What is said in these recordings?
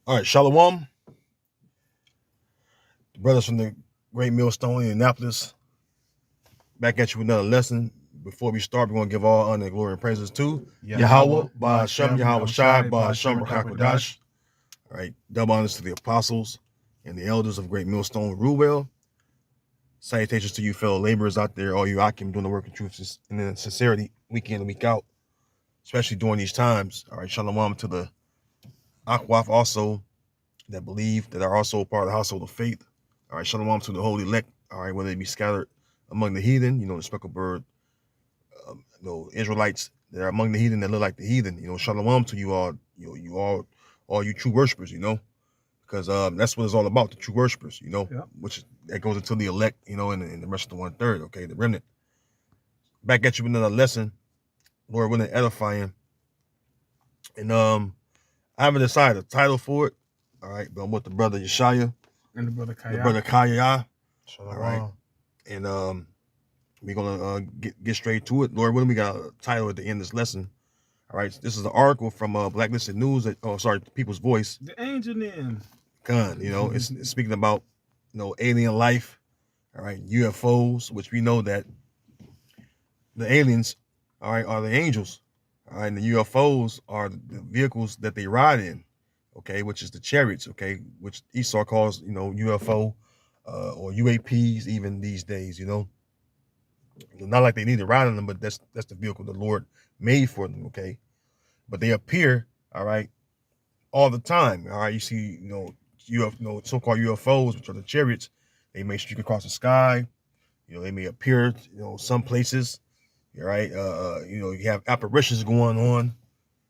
All right, Shalom, the brothers from the Great Millstone in Annapolis, back at you with another lesson. Before we start, we're going to give all honor, glory, and praises to Yahweh, Ba'ashem, Yahweh Shai, Ba'ashem, Rakakwadash. All right, double honors to the apostles and the elders of Great Millstone, Ruwell. Salutations to you fellow laborers out there, all you Akim doing the work of truth and in sincerity, week in and week out, especially during these times. All right, Shalom to the Akwaf also that believe, that are also part of the household of faith. All right, shalom to the holy elect. All right, whether they be scattered among the heathen, the speckled bird, Israelites that are among the heathen that look like the heathen. Shalom to you all, all you true worshipers. Because that's what it's all about, the true worshipers. Which that goes into the elect, and the rest of the 1/3. Okay, the remnant. Back at you with another lesson, Lord willing, edifying, and I haven't decided a title for it. All right, but I'm with the brother Yeshaya and the brother Kaya. All right, and we're gonna get straight to it. Lord willing, we got a title at the end of this lesson. All right, this is an article from Blacklisted News. People's Voice. The angel name. Gun, it's speaking about alien life. All right, UFOs, which we know that the aliens, all right, are the angels. All right, and the UFOs are the vehicles that they ride in. Okay, which is the chariots, okay, which Esau calls, UFO or UAPs even these days, Not like they need to ride on them, but that's the vehicle the Lord made for them, okay? But they appear, all right, all the time, all right? You see, so-called UFOs, which are the chariots, they may streak across the sky, they may appear, some places, all right? You have apparitions going on,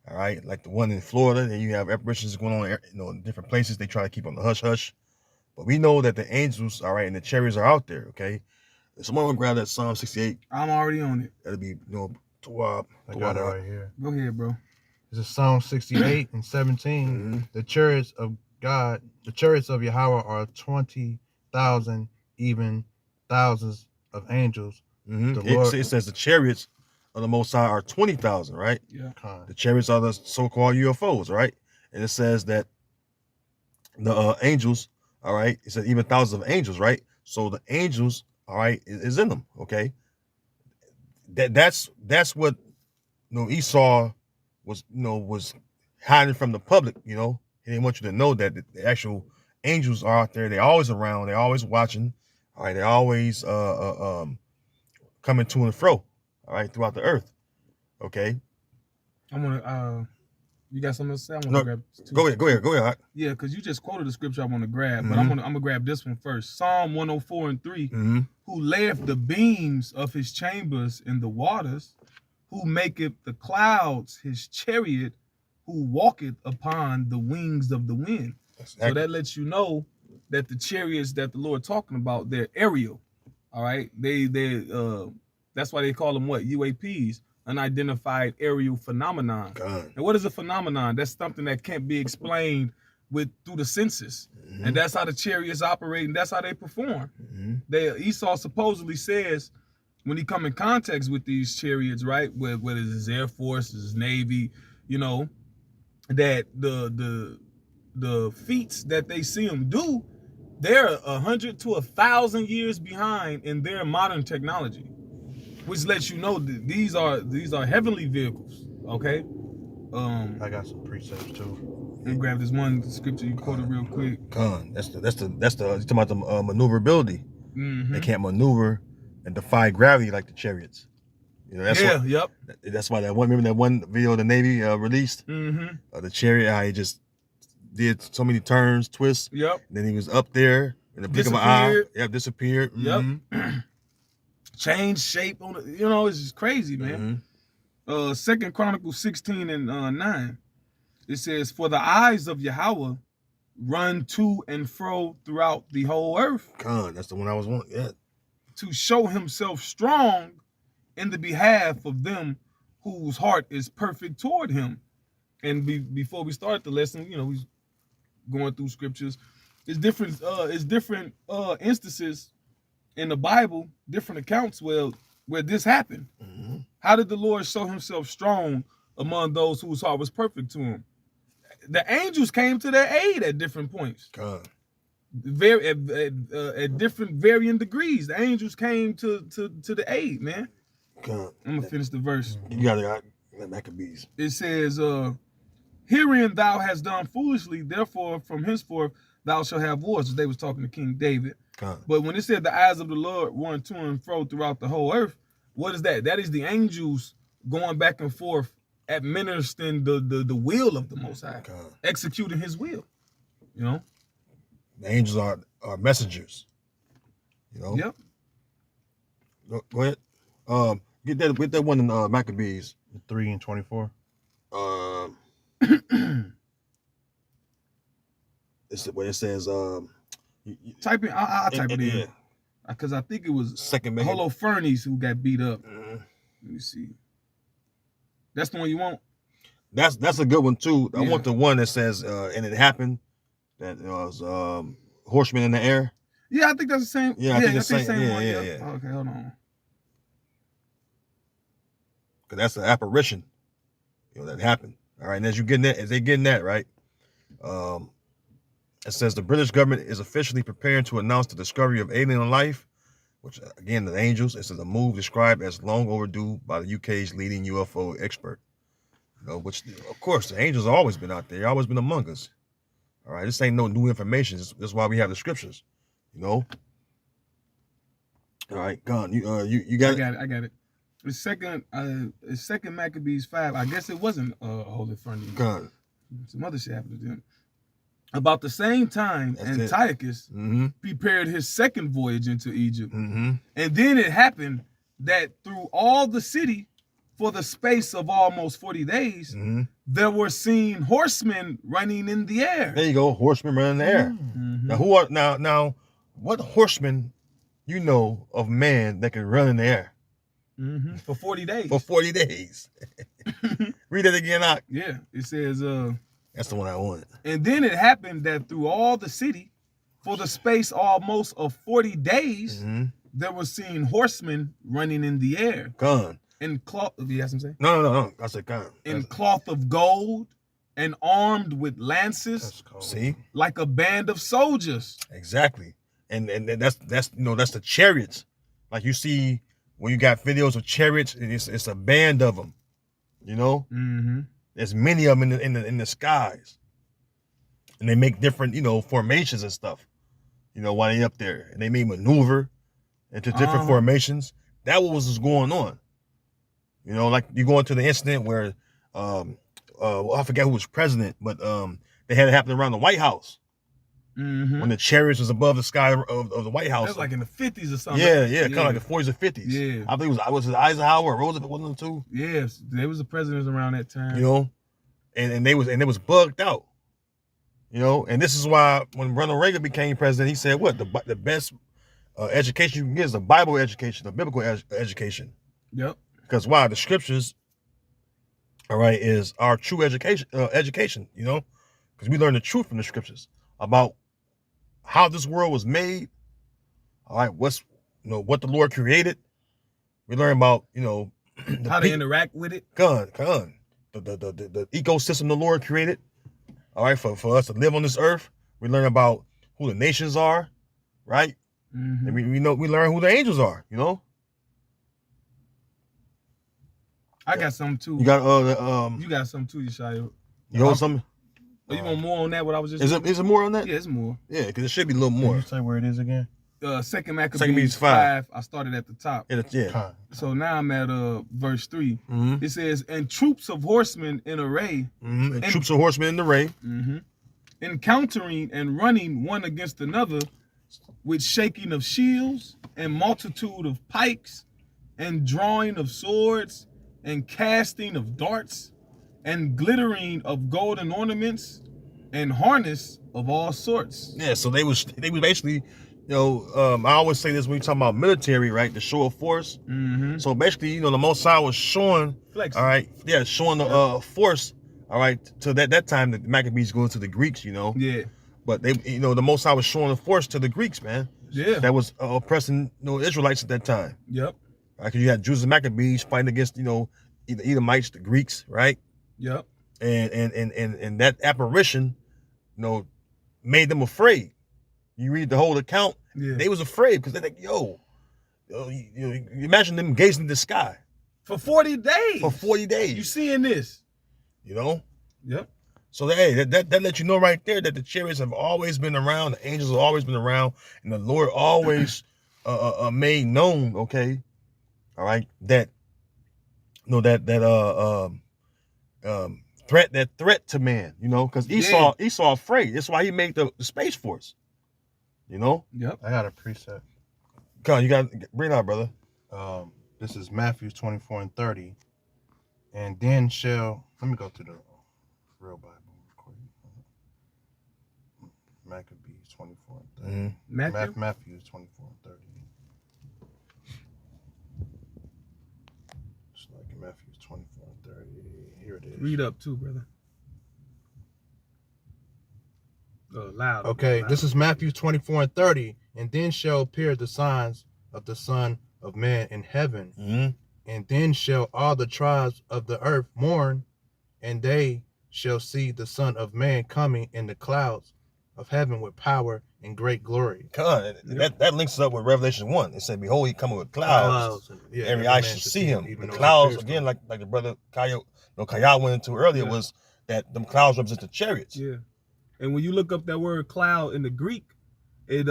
all right, like the one in Florida, and you have apparitions going on, in different places. They try to keep on the hush hush, but we know that the angels, all right, and the chariots are out there. Okay, someone will grab that Psalm 68. I'm already on it. That'll be, I got it right here. Go ahead, bro. It's a Psalm 68 and 17. Mm-hmm. The chariots of God, the chariots of Yahweh are 20,000, even thousands of angels. Mm-hmm. It says the chariots of the Most High are 20,000, right? Yeah. The chariots are the so-called UFOs, right? And it says that the angels, all right, it says even thousands of angels, right? So the angels, all right, is in them, okay? That's what Esau was hiding from the public. He didn't want you to know that the actual angels are out there. They're always around. They're always watching. All right, they're always coming to and fro. All right, throughout the earth. Okay. I'm gonna. You got something to say? I'm gonna grab. Go ahead. Yeah, because you just quoted the scripture I want to grab, but I'm gonna grab this one first. Psalm 104:3. Mm-hmm. Who layeth the beams of his chambers in the waters, who maketh the clouds his chariot, who walketh upon the wings of the wind. Exactly. So that lets you know that the chariots that the Lord talking about, they're aerial. All right, they that's why they call them what? UAPs, unidentified aerial phenomenon. God. And what is a phenomenon? That's something that can't be explained through the senses. Mm-hmm. And that's how the chariots operate, and that's how they perform. Mm-hmm. Esau supposedly says, when he come in contact with these chariots, right, whether it's his Air Force, his Navy, that the feats that they see him do, they're 100 to 1,000 years behind in their modern technology, which lets you know that these are heavenly vehicles. Okay. I got some precepts too. Let me grab this one scripture you quoted real quick. That's the you're talking about the maneuverability. Mm-hmm. They can't maneuver and defy gravity like the chariots. That's That's why remember that one video the Navy released? Mm-hmm. The chariot, how he just did so many turns, twists. Yep. And then he was up there in the blink of an eye. Yep, disappeared. Mm-hmm. Yep. Changed shape on it. It's just crazy, man. Mm-hmm. 2 Chronicles 16 and 9. It says, for the eyes of Yahweh run to and fro throughout the whole earth. God, that's the one I was wanting. Yeah. To show himself strong in the behalf of them whose heart is perfect toward him. And before we start the lesson, we going through scriptures. It's different instances in the Bible, different accounts where this happened. Mm-hmm. How did the Lord show himself strong among those whose heart was perfect to him? the angels came to their aid at different points. God. Very at different varying degrees. The angels came to the aid, man. God. I'm gonna finish the verse. You got Maccabees. It says, herein thou hast done foolishly, therefore from henceforth thou shalt have wars. They was talking to King David. God. But when it said the eyes of the Lord run to and fro throughout the whole earth, what is that? That is the angels going back and forth, administering the will of the Most High, God. executing His will. You know. The angels are messengers. You know. Yep. Go ahead. Get that one in Maccabees. 3 and 24. It's where it says Type in. I'll type it in. Yeah. Because I think it was Second Holofernes who got beat up. Mhm. Let me see. That's the one you want? That's a good one too. I Yeah. want the one that says and it happened that was horsemen in the air. Yeah, I think that's the same. Yeah, I think it's the same. Yeah, one. yeah, Yeah. yeah. Okay, hold on. Because that's an apparition, that happened. All right, and as they getting that right, it says the British government is officially preparing to announce the discovery of alien life, which again the angels. It says a move described as long overdue by the UK's leading UFO expert. Which of course the angels have always been out there, they've always been among us. All right, this ain't no new information. This is why we have the scriptures. All right, gone. You got it. I got it. The second Maccabees 5. I guess it wasn't Holofernes. Gone. Some other shit happened to them. About the same time, That's it. Antiochus Mm-hmm. prepared his second voyage into Egypt. Mm-hmm. And then it happened that through all the city, for the space of almost 40 days, Mm-hmm. there were seen horsemen running in the air. There you go, horsemen running in the air. Mhm. Now who are now what horsemen of man that can run in the air Mhm. For 40 days. for 40 days? Read it again, Ak. Yeah, it says, That's the one I wanted. and then it happened that through all the city, for the space almost of 40 days, Mm-hmm. there were seen horsemen running in the air. Gone. In cloth, you have something to say? No. I said gone. In cloth of gold and armed with lances, That's cold. See? like a band of soldiers. Exactly. And that's the chariots. Like you see when you got videos of chariots, it's a band of them. Mm-hmm. There's many of them in the skies. And they make different, formations and stuff. While they up there. And they may maneuver into different formations. That was going on. Like you go into the incident where I forget who was president, but they had it happen around the White House. Mm-hmm. When the chariots was above the sky of the White House. That's like in the 50s or something. Yeah, kind of like the 40s or 50s. Yeah. I think was it Eisenhower or Roosevelt, one of the two? Yes, they was the presidents around that time. And they was bugged out. And this is why when Ronald Reagan became president, he said, "What the best education you can get is a Bible education, a biblical education." Yep. Because why the scriptures, all right, is our true education. Because we learn the truth from the scriptures about how this world was made. All right, what the Lord created. We learn about How to interact with it. the ecosystem the Lord created. All right, for us to live on this earth, we learn about who the nations are, right? Mm-hmm. And we learn who the angels are. I got something too. You got You got something too, Yeshaya. you know something? Oh, you want more on that? What I was just. Is it more on that? Yeah, it's more. Yeah, because it should be a little Can more. you say where it is again? Second Maccabees Maccabees 5. 5. I started at the top. Yeah. Con. So now I'm at verse 3. Mm-hmm. It says, and troops of horsemen in array, Mm-hmm. And troops of horsemen in the array. mm-hmm, encountering and running one against another, with shaking of shields and multitude of pikes, and drawing of swords, and casting of darts, and glittering of golden ornaments, and harness of all sorts. Yeah, so they was basically, I always say this when we talk about military, right? The show of force. Mm-hmm. So basically, the Most High was showing, Flex. all right, yeah, showing the force, all right, to that time the Maccabees going to the Greeks, Yeah. but they, the Most High was showing the force to the Greeks, man. Yeah. That was oppressing, Israelites at that time. Yep. Right? Because you had Jews and Maccabees fighting against, the Edomites, the Greeks, right? Yep. And that apparition, made them afraid. You read the whole account, they was afraid because they're like, you imagine them gazing in the sky for 40 days. For 40 days, you seeing this? Yep. So that lets you know right there that the chariots have always been around, the angels have always been around, and the Lord always made known, okay, all right, that threat to man, because Esau afraid. That's why he made the Space Force. Yep. I got a precept. Come on, you got bring it out, brother. This is Matthew 24 and 30. And then let me go to the real Bible real quick. Maccabees 24 and 30. Matthew 24 and 30. It's like Matthew 24 and 30. Here it is. Read up too, brother. Loud. Okay, loud. This is Matthew 24 and 30. And then shall appear the signs of the Son of Man in heaven. Mm-hmm. And then shall all the tribes of the earth mourn, and they shall see the Son of Man coming in the clouds of heaven with power and great glory. Come on, that links up with Revelation 1. It said, behold, he coming with clouds. Every eye shall see him. The clouds, again, like the brother Kaya went into earlier, was that them clouds represent the chariots. Yeah. And when you look up that word cloud in the Greek, it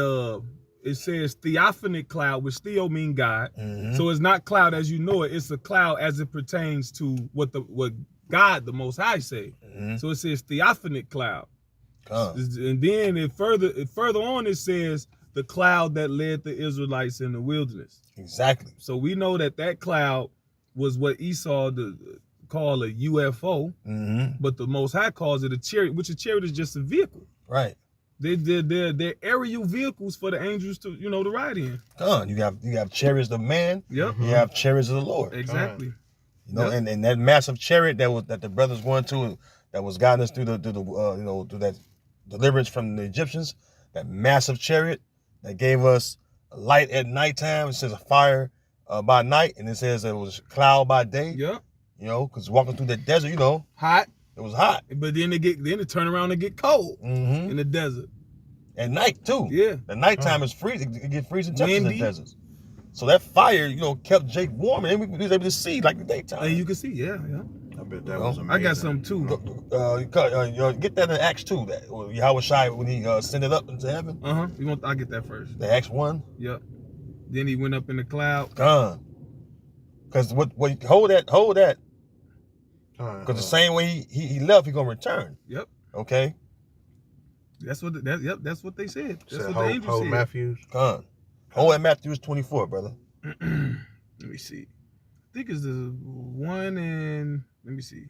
says theophanic cloud, which theo mean God. Mm-hmm. So it's not cloud as you know it. It's a cloud as it pertains to what God, the Most High, say. Mm-hmm. So it says theophanic cloud. And then further on it says the cloud that led the Israelites in the wilderness. Exactly. So we know that cloud was what Esau called a UFO, but the Most High calls it a chariot, which a chariot is just a vehicle. Right. They're aerial vehicles for the angels to ride in. You have chariots of man. Yep. You have chariots of the Lord. Exactly. And that massive chariot that the brothers went to, that was guiding us through through that deliverance from the Egyptians. That massive chariot that gave us a light at nighttime. It says a fire by night, and it says it was cloud by day. Yep. Because walking through the desert, hot. It was hot. But then it turn around and get cold in the desert. At night too. Yeah. The nighttime is freezing. It get freezing temperatures in Windy. the deserts. So that fire, kept Jake warm, and we was able to see like the daytime. And you can see, yeah. I bet that was amazing. I got some too. Get that in Acts 2. That Yahweh Shai, when he ascended up into heaven. I'll get that first. The Acts 1. Yep. Then he went up in the cloud. Because hold that. Because the same way he left, he gonna return. Yep. Okay. That's what they said. That's what the hold angel said. Matthews. Hold at Matthews 24, brother. Let me see. I think it's the one in. Let me see.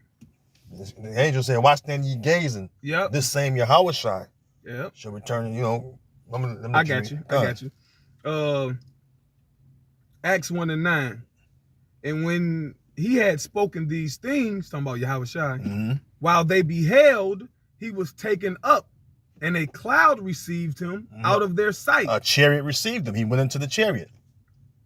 The angel said, "Why stand ye gazing? Yep. This same Yahweh Shai shall return." I got you. Acts 1 and 9. And when he had spoken these things, talking about Yahweh Shai, while they beheld, he was taken up, and a cloud received him out of their sight. A chariot received him. He went into the chariot.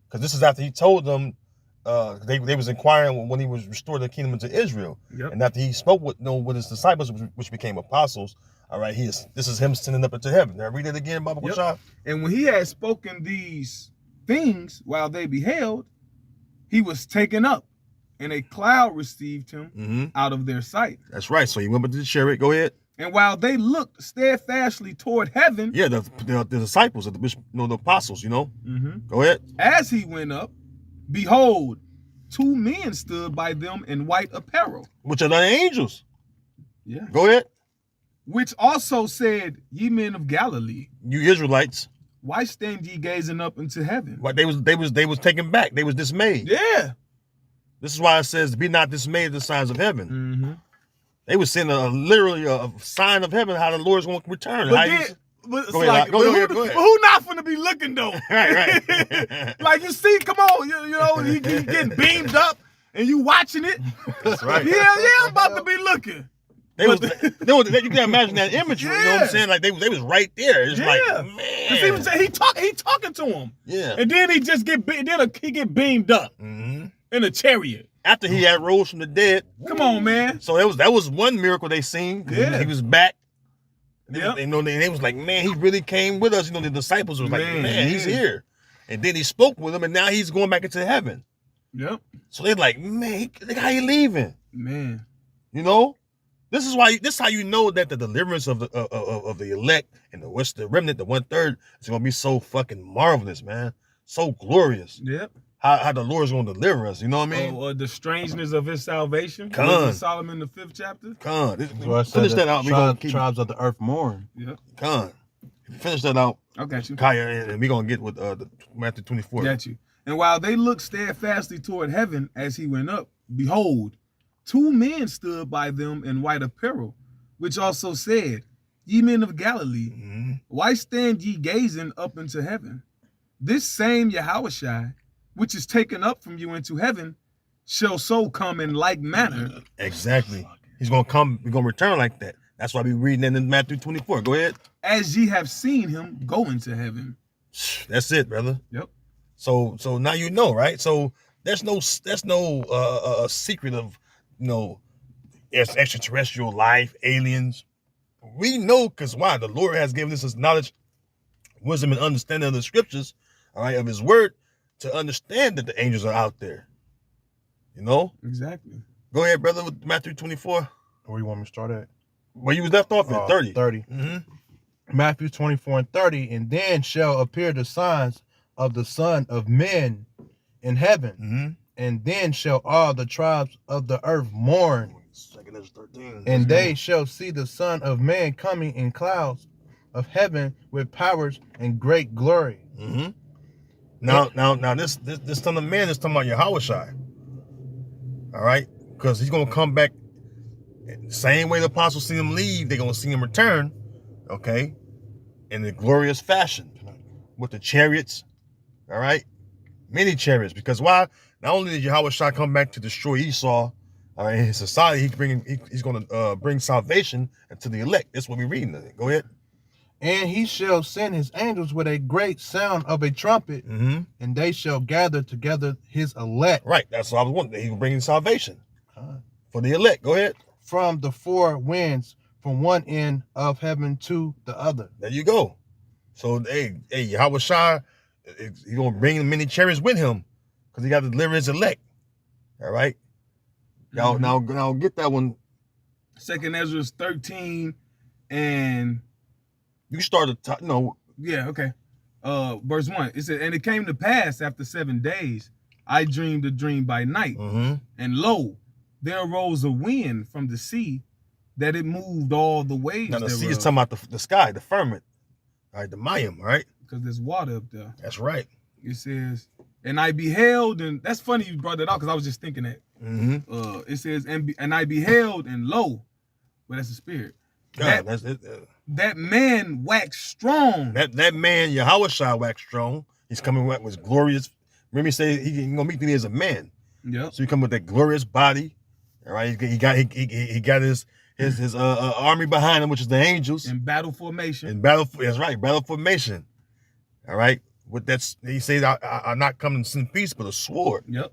Because this is after he told them, they was inquiring when he was restored the kingdom into Israel. Yep. And after he spoke with his disciples, which became apostles, all right, this is him sending up into heaven. Now read it again, Baba Kushai. And when he had spoken these things while they beheld, he was taken up, and a cloud received him out of their sight. That's right. So he went into the chariot. Go ahead. And while they looked steadfastly toward heaven, the disciples, the apostles, Go ahead. As he went up, behold, 2 men stood by them in white apparel, which are the angels. Yeah. Go ahead. Which also said, ye men of Galilee, you Israelites, why stand ye gazing up into heaven? But they was taken back. They was dismayed. Yeah. This is why it says, "Be not dismayed at the signs of heaven." They was seeing literally a sign of heaven, how the Lord's going to return. Go ahead. Who not finna be looking though? Right. Like you see, come on, he getting beamed up, and you watching it. That's right. Yeah, I'm about to be looking. You can imagine that imagery. You know what I'm saying? Like they was right there. It's like, man. He talking to him. Yeah. And then he just get beamed up in a chariot. after he had rose from the dead. Come on, man. So that was one miracle they seen. Yeah. He was back. Yep. They was like, man, he really came with us. You know, the disciples was like, man, he's yeah. here. And then he spoke with them, and now he's going back into heaven. Yep. So they're like, man, look how he leaving. Man. You know, this is how you know that the deliverance of the elect and the remnant, the 1/3, is gonna be so fucking marvelous, man. So glorious. Yep. How the Lord's gonna deliver us. You know what I mean? Oh, the strangeness of his salvation. Come. Solomon, the 5th chapter. Finish that out. Tribes of the earth mourn. Yep. Finish that out. I got you. Kaya, and we're gonna get with the Matthew 24. Got you. And while they looked steadfastly toward heaven as he went up, behold, 2 men stood by them in white apparel, which also said, Ye men of Galilee, why stand ye gazing up into heaven? This same Yahushua, which is taken up from you into heaven, shall so come in like manner. Exactly. He's gonna come. We're gonna return like that. That's why we're reading that in Matthew 24. Go ahead. As ye have seen him go into heaven. That's it, brother. Yep. So now you know, right? So there's no secret of, extraterrestrial life, aliens. We know because why? The Lord has given us his knowledge, wisdom, and understanding of the scriptures, all right, of his word, to understand that the angels are out there. You know? Exactly. Go ahead, brother, with Matthew 24. Where you want me to start at? Well, you was left off at 30. 30. Matthew 24 and 30. And then shall appear the signs of the Son of Men in heaven. And then shall all the tribes of the earth mourn. 13. And they shall see the Son of Man coming in clouds of heaven with powers and great glory. Now, this Son of Man is talking about Yahushua. All right, because he's gonna come back the same way the apostles see him leave. They're gonna see him return, okay, in a glorious fashion with the chariots. All right, many chariots. Because why? Not only did Yahushua come back to destroy Esau, in his society, he's gonna bring salvation to the elect. That's what we're reading. Go ahead. And he shall send his angels with a great sound of a trumpet, and they shall gather together his elect. Right, that's what I was wondering. He was bringing salvation for the elect. Go ahead. From the 4 winds, from one end of heaven to the other. There you go. So, hey, Yahushua, he's going to bring many chariots with him because he got to deliver his elect. All right? Now get that one. 2nd Ezra 13 and... You start at top, Yeah, okay. Verse 1. It said, And it came to pass after 7 days, I dreamed a dream by night. And lo, there arose a wind from the sea that it moved all the waves. Now the sea is talking about the sky, the firmament. All right, the Mayim, right? Because there's water up there. That's right. It says, and I beheld, and that's funny you brought that out because I was just thinking that. It says, and I beheld, and lo, well, that's the spirit. That man waxed strong. That man, Yahushua, waxed strong. He's coming with glorious. Remember, he said he's gonna meet me as a man. Yeah. So he come with that glorious body. All right. He got his army behind him, which is the angels. In battle formation. That's right. Battle formation. All right. With that, he says, "I not come to send peace, but a sword." Yep.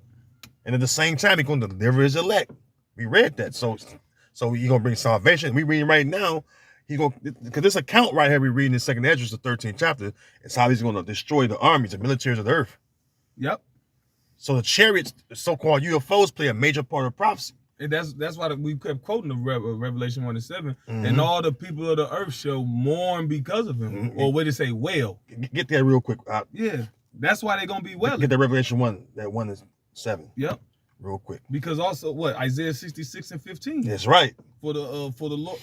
And at the same time, he's going to deliver his elect. We read that. So he's going to bring salvation. We reading right now. He's going because this account right here we reading in 2nd Ezra, the 13th chapter. It's how he's going to destroy the armies, the militaries of the earth. Yep. So the chariots, the so-called UFOs, play a major part of prophecy. And that's why we kept quoting the Revelation 1:7. And all the people of the earth shall mourn because of him. Or what did it say? Wail. Get that real quick. Yeah. That's why they're gonna be wailing. Get that Revelation 1. That 1:7. Yep. Real quick. Because also what? Isaiah 66 and 15. That's right. For the Lord.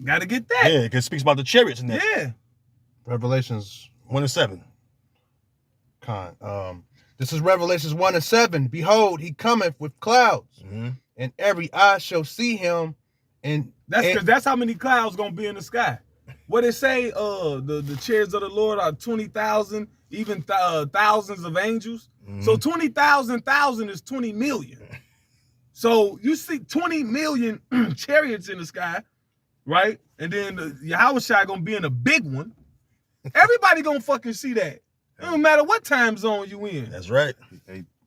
Gotta get that. Yeah, because it speaks about the chariots in that. Yeah. Revelations 1:7. This is Revelations 1:7. Behold, he cometh with clouds, and every eye shall see him. And that's because that's how many clouds gonna be in the sky. What it say? The chariots of the Lord are 20,000, even thousands of angels. So 20,000 is 20 million. So you see 20 million chariots in the sky, right? And then Yahushua gonna be in a big one. Everybody gonna fucking see that. It don't matter what time zone you in. That's right.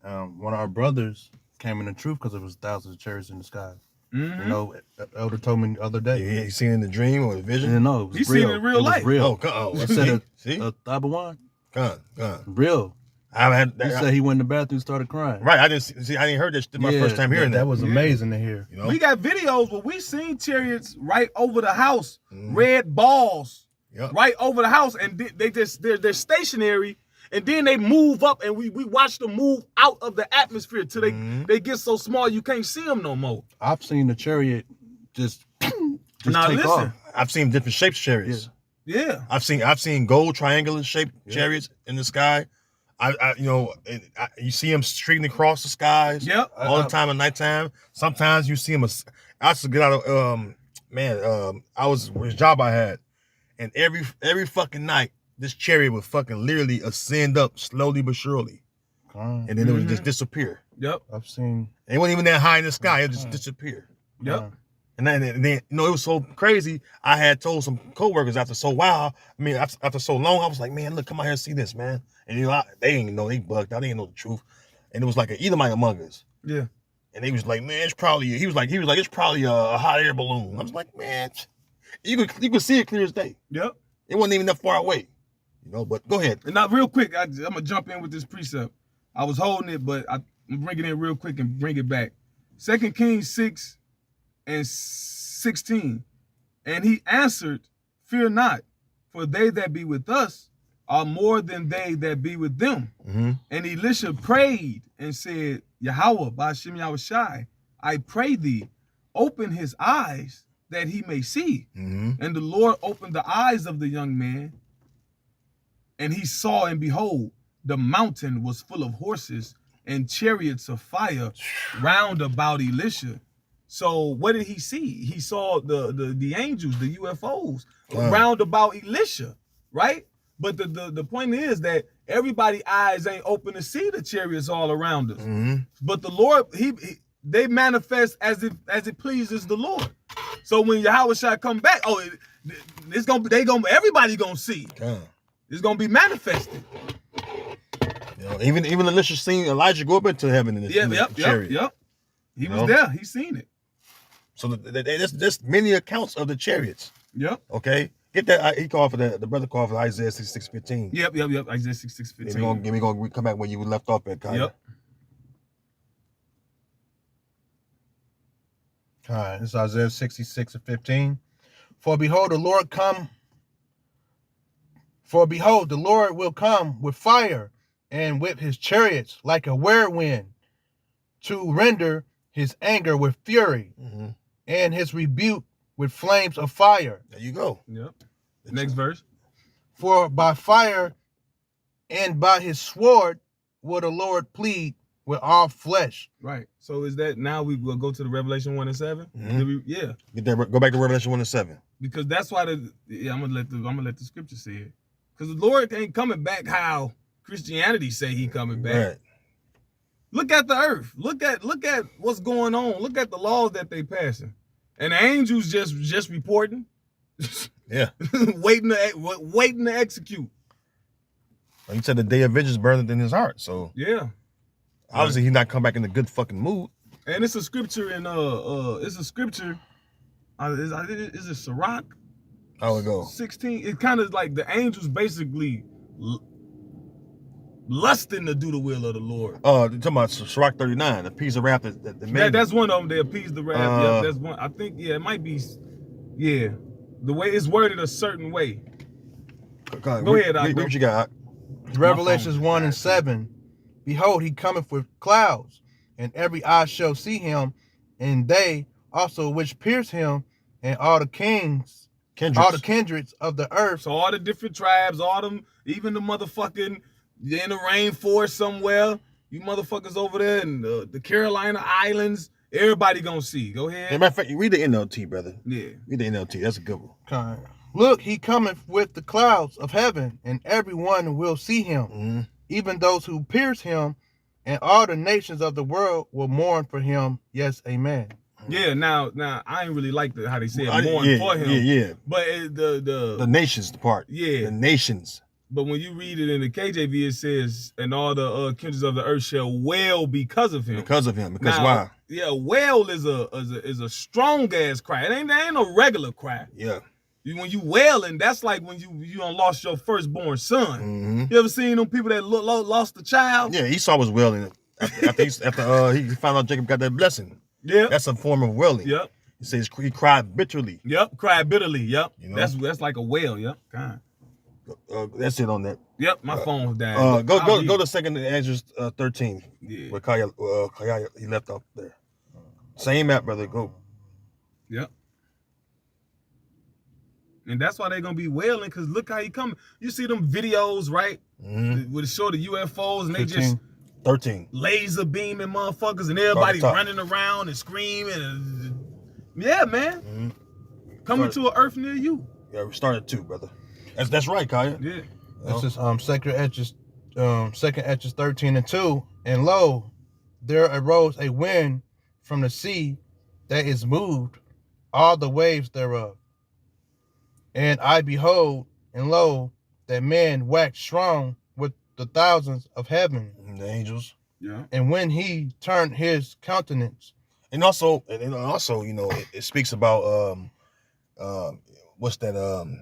One of our brothers came in the truth because it was thousands of chariots in the sky. Mm-hmm. You know, Elder told me the other day. You seen it in the dream or the vision? Yeah, no, it was He's real. seen it in real life. Was real. Oh, come on. He said See? a Tabawan. Come on. Real. I haven't had He that. said he went in the bathroom and started crying. Right, I didn't heard this. This is my first time hearing that. That was amazing to hear. You know? We got videos where we seen chariots right over the house, red balls, right over the house, and they're stationary, and then they move up, and we watch them move out of the atmosphere till they get so small you can't see them no more. I've seen the chariot just now take listen, off. I've seen different shapes chariots. Yeah. I've seen gold triangular shaped chariots in the sky. You see them streaking across the skies all the time at nighttime. Sometimes you see them. I used to get out of I was a job I had, and every fucking night this chariot would fucking literally ascend up slowly but surely, and then it would just disappear. Yep. I've seen. It wasn't even that high in the sky. It would just disappear. Yep. And then it was so crazy. I had told some coworkers after so long, I was like, man, look, come out here and see this, man. And they didn't know, they bugged out, they didn't know the truth. And it was like an Edomite among us. Yeah. And they was like, man, it's probably it's probably a hot air balloon. I was like, man, you could see it clear as day. Yep. It wasn't even that far away. But go ahead. And now real quick, I'm gonna jump in with this precept. I was holding it, but I'm bring it in real quick and bring it back. 2 Kings 6:16. And he answered, fear not, for they that be with us are more than they that be with them. Mm-hmm. And Elisha prayed and said, Yahweh, Ba'ashem Yahushai, I pray thee, open his eyes that he may see. Mm-hmm. And the Lord opened the eyes of the young man, and he saw, and behold, the mountain was full of horses and chariots of fire round about Elisha. So what did he see? He saw the angels, the UFOs, round about Elisha, right? But the point is that everybody's eyes ain't open to see the chariots all around us. Mm-hmm. But the Lord, they manifest as it pleases the Lord. So when Yahweh shall come back, everybody gonna see. It's gonna be manifested. Even Elisha seen Elijah go up into heaven in the chariot. Yep. He was there. He seen it. So there's many accounts of the chariots. Yep. Okay. Get that. He called for the brother called for Isaiah 66:15. Yep. Isaiah 66:15. We're gonna come back where you left off at, Kyle. Yep. All right, this is Isaiah 66:15. For behold, the Lord will come with fire and with his chariots like a whirlwind, to render his anger with fury and his rebuke with flames of fire. There you go. Yep. Next verse. For by fire and by his sword will the Lord plead with all flesh. Right. So is that now we will go to the Revelation 1:7? Yeah. Get that. Go back to Revelation 1:7. Because that's why I'm gonna let the scripture say it. Because the Lord ain't coming back how Christianity say he coming back. Right. Look at the earth. Look at what's going on. Look at the laws that they passing. And the angels just reporting. Yeah. waiting to execute. Like you said, the day of vengeance burneth in his heart. So yeah. Obviously he's not come back in a good fucking mood. And it's a scripture in is it Sirach? How it go? 16. It's kind of like the angels basically lusting to do the will of the Lord. You're talking about Sirach 39, the piece of rap that's one of them. They appease the wrath. Yeah, that's one. I think it might be. Yeah, the way it's worded a certain way. Go ahead, read what you got. Revelations 1:7. Behold, he cometh with clouds, and every eye shall see him, and they also which pierce him, and all the kindreds of the earth. So all the different tribes, all them, even the motherfucking in the rainforest somewhere, you motherfuckers over there in the Carolina Islands, everybody gonna see. Go ahead. As a matter of fact, you read the NLT, brother. Yeah. Read the NLT. That's a good one. Okay. Look, he cometh with the clouds of heaven, and everyone will see him, even those who pierce him, and all the nations of the world will mourn for him. Yes, amen. Yeah, now I ain't really like how they say mourn for him. Yeah. But the nations part. Yeah. The nations. But when you read it in the KJV, it says, "And all the kindreds of the earth shall wail because of him." Because of him. Because Now, why? Yeah, wail is a strong ass cry. It ain't no regular cry. Yeah. When you wailing, that's like when you done lost your firstborn son. Mm-hmm. You ever seen them people that lost a child? Yeah, Esau was wailing after he found out Jacob got that blessing. Yeah. That's a form of wailing. Yep. He says he cried bitterly. Yep. Cried bitterly. Yep. You know? That's like a wail. Yep. God. That's it on that. Yep. My phone died. Go to 2 Ezra 13. Yeah. Where Kaya he left off there. Same app, brother. Go. Yep. And that's why they're gonna be wailing, because look how he coming. You see them videos, right? Mm-hmm. With the show the UFOs and 15. they just 13. laser beaming motherfuckers and everybody running around and screaming. Yeah, man. Mm-hmm. Coming to an earth near you. Yeah, we started 2, brother. That's right, Kaya. Yeah. This is 2 Ezra 13 and 2. And lo, there arose a wind from the sea that is moved all the waves thereof. And I behold, and lo, that man waxed strong with the thousands of heaven. The angels. Yeah. And when he turned his countenance. And also, you know, it speaks about what's that?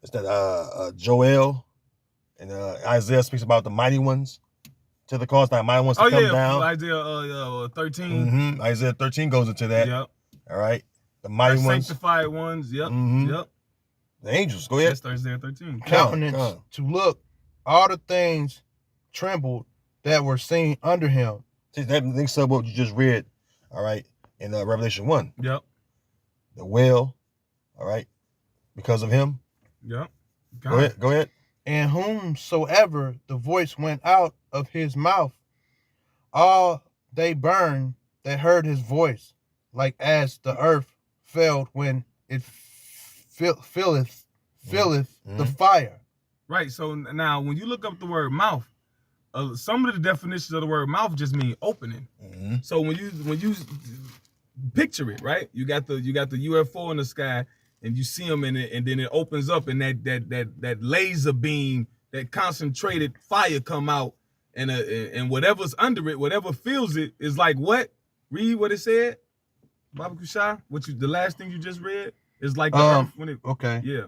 It's that Joel and Isaiah speaks about the mighty ones to the cause that mighty ones to come down. Isaiah 13. Mm-hmm. Isaiah 13 goes into that. Yep. All right. The mighty ones. Sanctified ones. Yep. Mm-hmm. Yep. The angels. Go ahead. That's Isaiah 13. Countenance to look, all the things trembled that were seen under him. See, that links up what you just read. All right. In Revelation 1. Yep. The whale. All right. Because of him. Yep. Go ahead. And whomsoever the voice went out of his mouth, all they burned that heard his voice, like as the earth fell when it filleth the fire. Right. So now, when you look up the word mouth, some of the definitions of the word mouth just mean opening. Mm-hmm. So when you picture it, right? You got the UFO in the sky, and you see them in it, and then it opens up, and that laser beam, that concentrated fire come out, and whatever's under it, whatever fills it, is like what? Read what it said, Baba Kushai. The last thing you just read is like the earth when it. Okay. Yeah.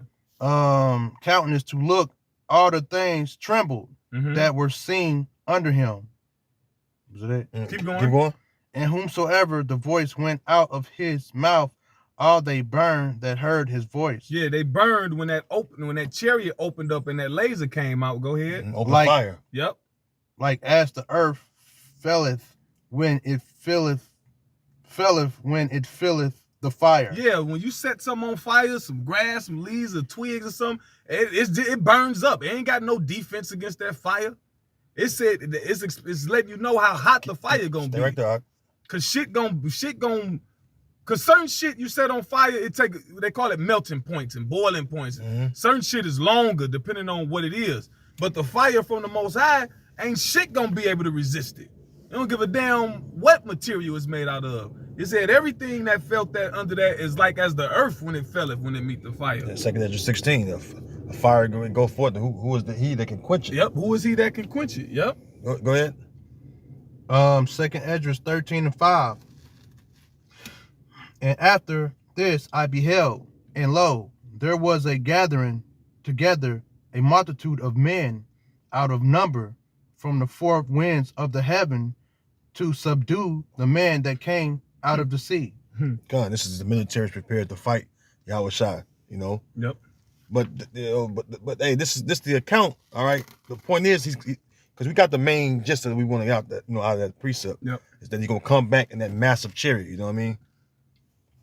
Countenance to look, all the things trembled that were seen under him. Was it? Keep going. Keep going. And whomsoever the voice went out of his mouth, all they burned that heard his voice. Yeah, they burned when that chariot opened up and that laser came out. Go ahead. Open fire. Yep. Like as the earth filleth when it filleth the fire. Yeah, when you set something on fire, some grass, some leaves, or twigs or something, it burns up. It ain't got no defense against that fire. It said it's letting you know how hot the fire gonna be. Right there. Cause cause certain shit you set on fire, they call it melting points and boiling points. Mm-hmm. Certain shit is longer depending on what it is. But the fire from the Most High ain't shit gonna be able to resist it. They don't give a damn what material it's made out of. It said everything that felt that under that is like as the earth when it felleth, when it meet the fire. Yeah, 2 Ezra 16. A fire go forth. Who is the he that can quench it? Yep. Who is he that can quench it? Yep. Go ahead. 2 Ezra 13 and 5. And after this I beheld, and lo, there was a gathering together a multitude of men out of number from the four winds of the heaven to subdue the man that came out of the sea. God, this is the military prepared to fight Yahweh Shai, you know. Yep. But hey, this is the account. All right. The point is because we got the main gist that we want to out of that precept. Yep. Is that he's gonna come back in that massive chariot. You know what I mean?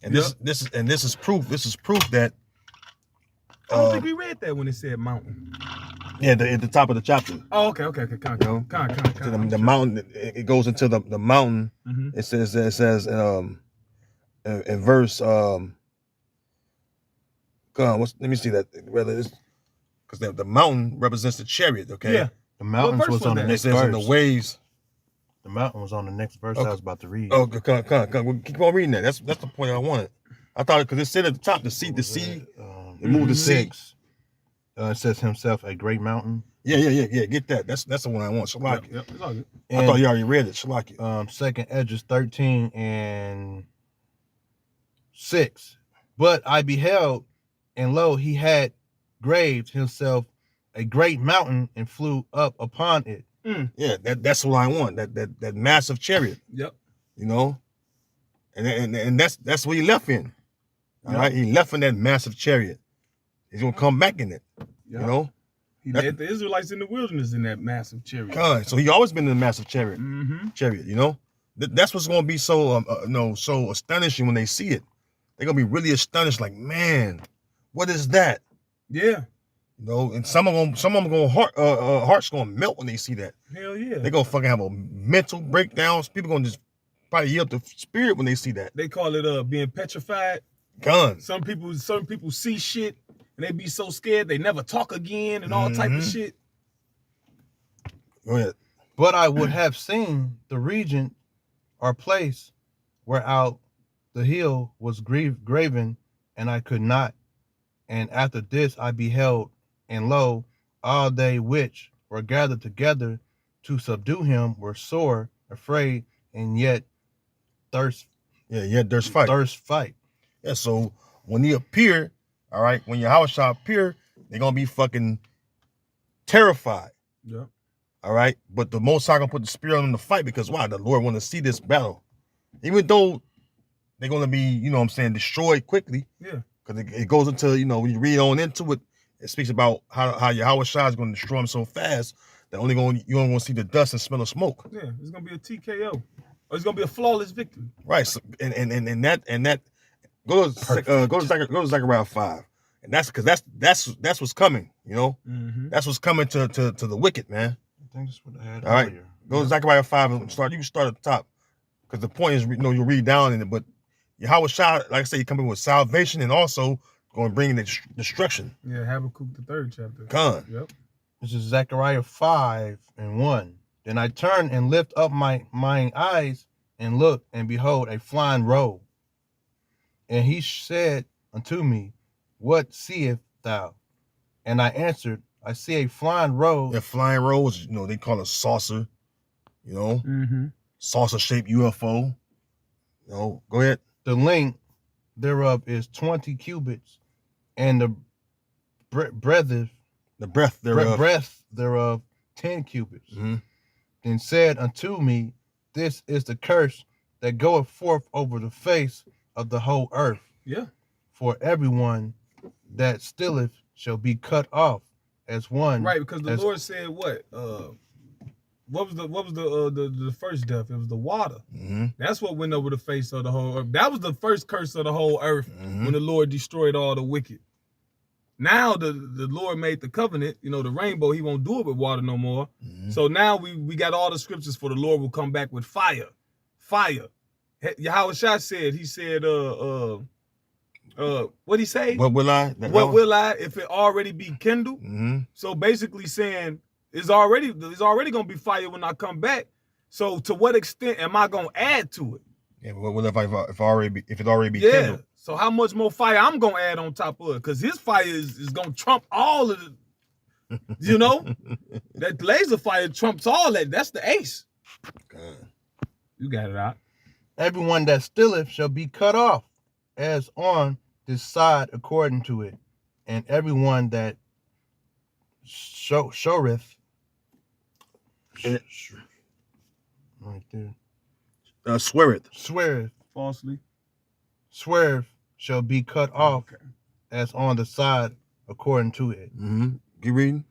And this is proof. This is proof that. I don't think we read that when it said mountain. Yeah, at the top of the chapter. Oh, okay. The mountain. It goes into the mountain. Mm-hmm. It says in verse let me see that whether it's because the mountain represents the chariot. Okay. Yeah. The mountains was on the It next says verse. in the waves. The mountain was on the next verse Okay. I was about to read. Oh, come on. Keep on reading that. That's the point I wanted. I thought because it said at the top the sea. It moved the sea. 6. It says himself a great mountain. Yeah. Get that. That's the one I want. Shalaki. Yep, it's all good. I thought you already read it. Shalaki. 2nd Edges 13:6. But I beheld, and lo, he had graved himself a great mountain and flew up upon it. Yeah, that's what I want. That massive chariot. Yep. You know, and that's what he left in. All right, he left in that massive chariot. He's gonna come back in it. Yep. You know, he led the Israelites in the wilderness in that massive chariot. God, so he always been in the massive chariot. Mm-hmm. Chariot. You know, that's what's gonna be so so astonishing when they see it. They're gonna be really astonished. Like, man, what is that? Yeah. You know, and some of them hearts gonna melt when they see that. Hell yeah. They're gonna fucking have a mental breakdowns. People gonna just probably yield the spirit when they see that. They call it being petrified. Guns. Some people see shit and they be so scared they never talk again and all type of shit. Go ahead. But I would have seen the region or place where out the hill was graven, and I could not. And after this I beheld, and lo, all they which were gathered together to subdue him were sore afraid, and yet thirst. Yeah, there's fight. Thirst fight. Yeah, so when he appear, all right, when Yahweh shall appear, they're gonna be fucking terrified. Yeah. All right. But the Most High gonna put the spirit on them to fight because why? The Lord want to see this battle. Even though they're gonna be, you know what I'm saying, destroyed quickly. Yeah. Because it goes into, you know, when you read on into it, it speaks about how Yahweh Shai is going to destroy them so fast that you're only going to see the dust and smell of smoke. Yeah, it's gonna be a TKO, or it's gonna be a flawless victory. Right. So, and that go to Zechariah 5, and that's because that's what's coming. You know, that's what's coming to the wicked, man. I think that's what I had. All right, earlier. go to Zechariah 5 and start. You can start at the top because the point is, you know, you read down in it, but Yahweh Shai, like I say, he coming with salvation and also going to bring the destruction. Yeah, Habakkuk the 3rd chapter. Gone. Yep. This is Zechariah 5:1. Then I turned and lift up mine eyes and looked, and behold, a flying robe. And he said unto me, What seest thou? And I answered, I see a flying robe. That flying roads, you know, they call it saucer. You know, saucer-shaped UFO. You know, go ahead. The length thereof is 20 cubits, and the breadth thereof 10 cubits. Then said unto me, This is the curse that goeth forth over the face of the whole earth. Yeah. For everyone that stealeth shall be cut off as one. Right, because the Lord said what? What was the first death? It was the water. That's what went over the face of the whole earth. That was the first curse of the whole earth when the Lord destroyed all the wicked. Now the Lord made the covenant, you know, the rainbow, he won't do it with water no more. So now we got all the scriptures for the Lord will come back with fire. Fire. Yahweh Shai said, he said, what'd he say? What will I? Will I if it already be kindled? So basically saying, it's already gonna be fire when I come back. So to what extent am I gonna add to it? Yeah, what if it already be kindled? So how much more fire I'm gonna add on top of it? Because his fire is gonna trump all of the, you know, that laser fire trumps all that. That's the ace. God. You got it out. Everyone that stealeth shall be cut off, as on this side according to it, and everyone that showeth. Right there. Sweareth. Falsely. Sweareth shall be cut off as on the side according to it. Keep reading.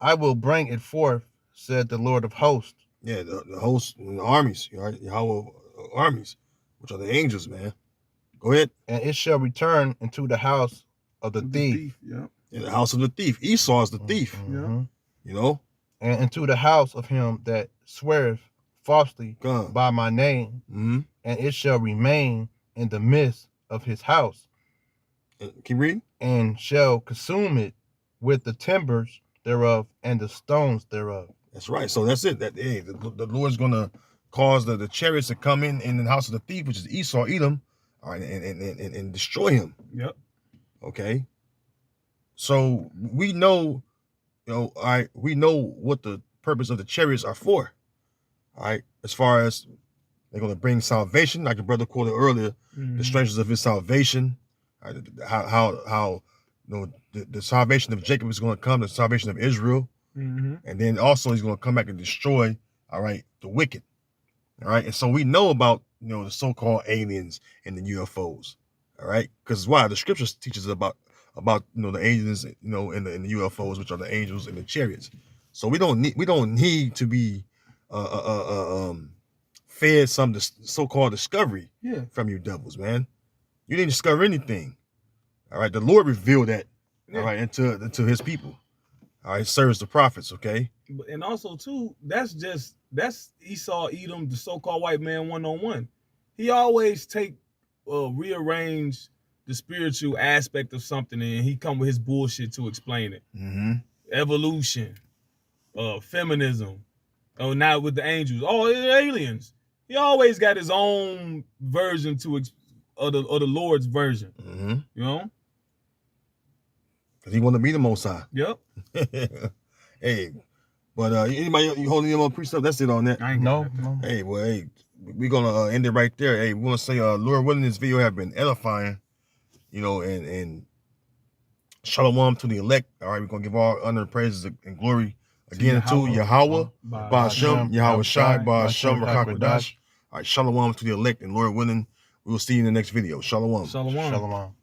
I will bring it forth, said the Lord of hosts. Yeah, the hosts, the armies, Yahweh armies, which are the angels, man. Go ahead. And it shall return into the house of the thief. Yeah. In the house of the thief. Esau is the thief. Yeah. You know? And into the house of him that sweareth falsely God. by my name. And it shall remain in the midst of his house. Keep reading. And shall consume it with the timbers thereof and the stones thereof. That's right. So that's it. That the Lord's gonna cause the chariots to come in the house of the thief, which is Esau, Edom, all right, and destroy him. Yep. Okay. So we know, all right, we know what the purpose of the chariots are for. All right, as far as they're going to bring salvation, like the brother quoted earlier, the strangers of his salvation, right, how the salvation of Jacob is going to come, the salvation of Israel, and then also he's going to come back and destroy, all right, the wicked, all right. And so we know about the so-called aliens and the UFOs, all right, because why the scriptures teaches about the aliens, in the UFOs, which are the angels and the chariots. So we don't need to be fed some so-called discovery from you devils, man. You didn't discover anything. All right, the Lord revealed that, all right, into his people. All right, serves the prophets, okay? And also too, that's Esau Edom, the so-called white man, one-on-one. He always rearrange the spiritual aspect of something, and he come with his bullshit to explain it. Evolution, feminism, now with the angels, they're aliens. He always got his own version of the Lord's version. You know? Because he want to be the Most High. Yep. Hey, but anybody you holding them on precept? That's it on that. No. Hey, well, hey, we're gonna end it right there. Hey, we want to say, Lord willing, this video have been edifying, and shalom to the elect. All right, we're gonna give all honor, praises, and glory again to Yahweh, Ba'ashem, Yahweh Shai, Ba'ashem, Rakakwadash. All right, shalom to the elect, and Lord willing, we will see you in the next video. Shalom. Shalom.